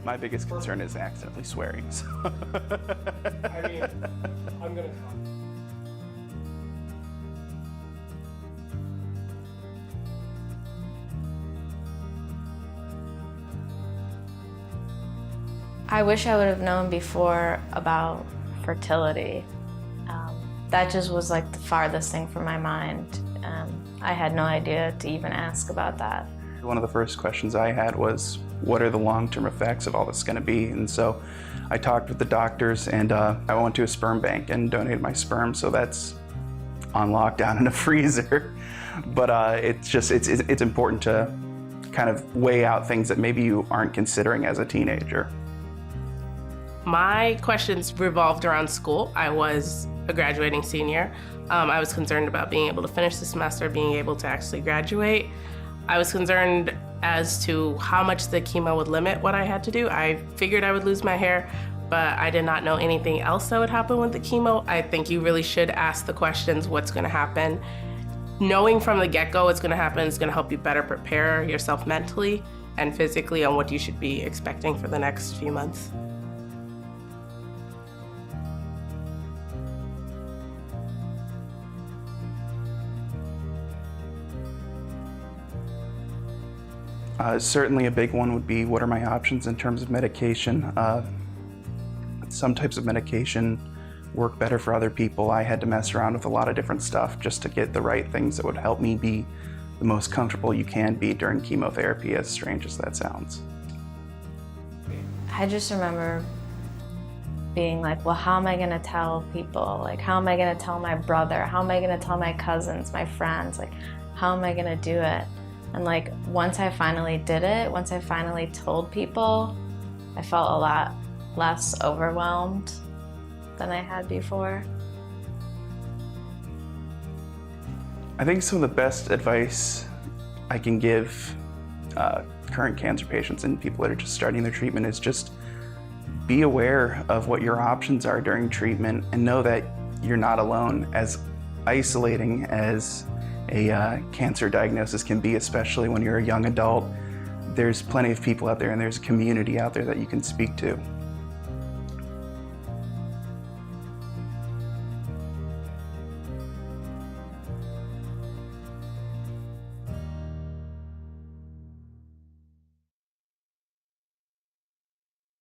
My biggest concern is accidentally swearing. So. I mean, I'm gonna talk. I wish I would have known before about fertility. That just was like the farthest thing from my mind. I had no idea to even ask about that. One of the first questions I had was, what are the long-term effects of all this going to be? And so I talked with the doctors, and I went to a sperm bank and donated my sperm, so that's on lockdown in a freezer. But it's important to kind of weigh out things that maybe you aren't considering as a teenager. My questions revolved around school. I was a graduating senior. I was concerned about being able to finish the semester, being able to actually graduate. I was concerned as to how much the chemo would limit what I had to do. I figured I would lose my hair, but I did not know anything else that would happen with the chemo. I think you really should ask the questions, what's gonna happen. Knowing from the get-go what's gonna happen is gonna help you better prepare yourself mentally and physically on what you should be expecting for the next few months. Certainly a big one would be, what are my options in terms of medication? Some types of medication work better for other people. I had to mess around with a lot of different stuff just to get the right things that would help me be the most comfortable you can be during chemotherapy, as strange as that sounds. I just remember being like, well, how am I gonna tell people? Like, how am I gonna tell my brother? How am I gonna tell my cousins, my friends? Like, how am I gonna do it? And like, once I finally did it, once I finally told people, I felt a lot less overwhelmed than I had before. I think some of the best advice I can give current cancer patients and people that are just starting their treatment is just be aware of what your options are during treatment and know that you're not alone. As isolating as a cancer diagnosis can be, especially when you're a young adult, there's plenty of people out there and there's a community out there that you can speak to.